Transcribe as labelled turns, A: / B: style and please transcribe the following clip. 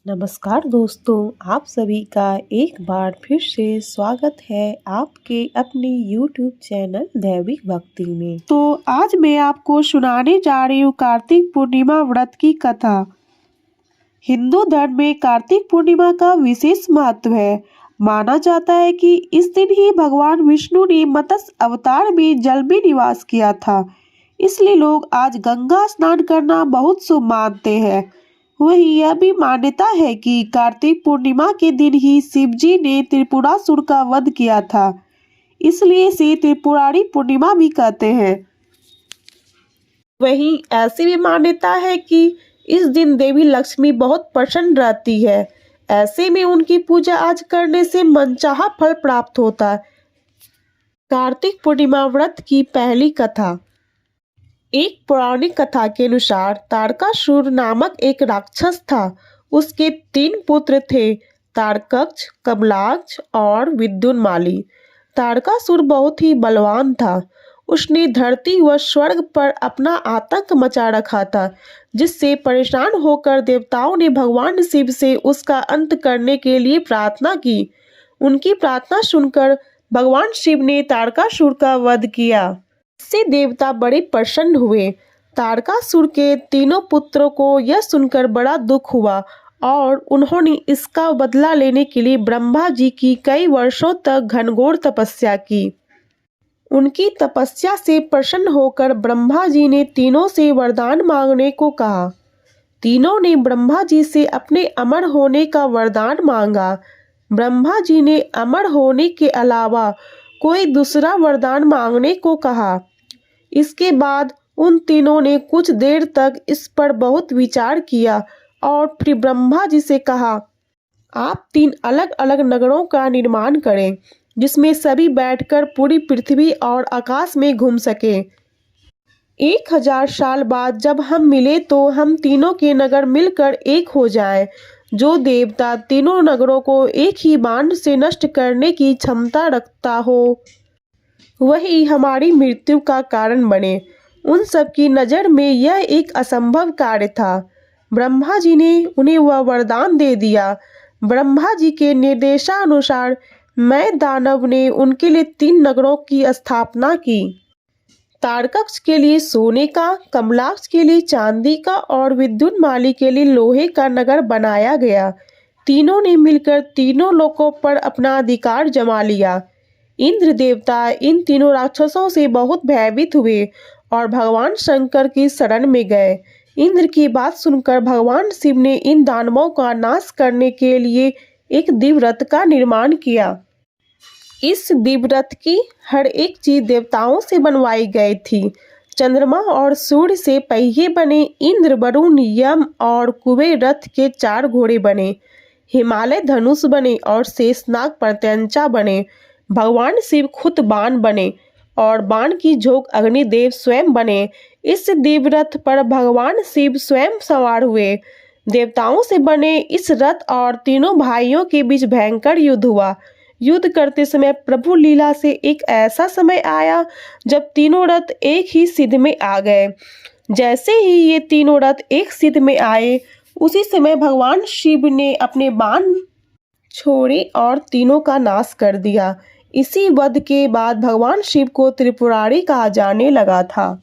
A: नमस्कार दोस्तों, आप सभी का एक बार फिर से स्वागत है आपके अपने YouTube चैनल दैविक भक्ति में। तो आज मैं आपको सुनाने जा रही हूँ कार्तिक पूर्णिमा व्रत की कथा। हिंदू धर्म में कार्तिक पूर्णिमा का विशेष महत्व है। माना जाता है कि इस दिन ही भगवान विष्णु ने मत्स्य अवतार में जल में निवास किया था, इसलिए लोग आज गंगा स्नान करना बहुत शुभ मानते हैं। वहीं यह भी मान्यता है कि कार्तिक पूर्णिमा के दिन ही शिव जी ने त्रिपुरासुर का वध किया था, इसलिए इसे त्रिपुरारी पूर्णिमा भी कहते हैं। वहीं ऐसी भी मान्यता है कि इस दिन देवी लक्ष्मी बहुत प्रसन्न रहती है। ऐसे में उनकी पूजा आज करने से मनचाहा फल प्राप्त होता है। कार्तिक पूर्णिमा व्रत की पहली कथा। एक पौराणिक कथा के अनुसार तारकासुर नामक एक राक्षस था। उसके 3 पुत्र थे, तारकक्ष, कमलाक्ष और विद्युन्माली। तारकासुर बहुत ही बलवान था। उसने धरती व स्वर्ग पर अपना आतंक मचा रखा था, जिससे परेशान होकर देवताओं ने भगवान शिव से उसका अंत करने के लिए प्रार्थना की। उनकी प्रार्थना सुनकर भगवान शिव ने तारकासुर का वध किया। इससे देवता बड़े प्रसन्न हुए। तारकासुर के 3 पुत्रों को यह सुनकर बड़ा दुख हुआ और उन्होंने इसका बदला लेने के लिए ब्रह्मा जी की कई वर्षों तक घनघोर तपस्या की। उनकी तपस्या से प्रसन्न होकर ब्रह्मा जी ने तीनों से वरदान मांगने को कहा। तीनों ने ब्रह्मा जी से अपने अमर होने का वरदान मांगा। ब्रह्मा जी ने अमर होने के अलावा कोई दूसरा वरदान मांगने को कहा। इसके बाद उन तीनों ने कुछ देर तक इस पर बहुत विचार किया और फिर ब्रह्मा जी से कहा, आप 3 अलग अलग नगरों का निर्माण करें, जिसमें सभी बैठकर पूरी पृथ्वी और आकाश में घूम सके। 1000 साल बाद जब हम मिले तो हम तीनों के नगर मिलकर एक हो जाएं। जो देवता तीनों नगरों को एक ही बाण से नष्ट करने की क्षमता रखता हो, वही हमारी मृत्यु का कारण बने। उन सब की नज़र में यह एक असंभव कार्य था। ब्रह्मा जी ने उन्हें वह वरदान दे दिया। ब्रह्मा जी के निर्देशानुसार मैं दानव ने उनके लिए 3 नगरों की स्थापना की। तारकक्ष के लिए सोने का, कमलाक्ष के लिए चांदी का और विद्युन्माली के लिए लोहे का नगर बनाया गया। तीनों ने मिलकर तीनों लोकों पर अपना अधिकार जमा लिया। इंद्र देवता इन तीनों राक्षसों से बहुत भयभीत हुए और भगवान शंकर की शरण में गए। इंद्र की बात सुनकर भगवान शिव ने इन दानवों का नाश करने के लिए एक दिव्य रथ का निर्माण किया। इस दिव्य रथ की हर एक चीज देवताओं से बनवाई गई थी। चंद्रमा और सूर्य से पहिए बने। इंद्र, वरुण, यम और कुबेर रथ के 4 घोड़े बने। हिमालय धनुष बने और शेषनाग प्रत्यंचा बने। भगवान शिव खुद बाण बने और बाण की झोंक अग्निदेव स्वयं बने। इस दिव्य रथ पर भगवान शिव स्वयं सवार हुए। देवताओं से बने इस रथ और तीनों भाइयों के बीच भयंकर युद्ध हुआ। युद्ध करते समय प्रभु लीला से एक ऐसा समय आया जब तीनों रथ एक ही सिद्ध में आ गए। जैसे ही ये तीनों रथ एक सिद्ध में आए, उसी समय भगवान शिव ने अपने बाण छोड़े और तीनों का नाश कर दिया। इसी वध के बाद भगवान शिव को त्रिपुरारी कहा जाने लगा था।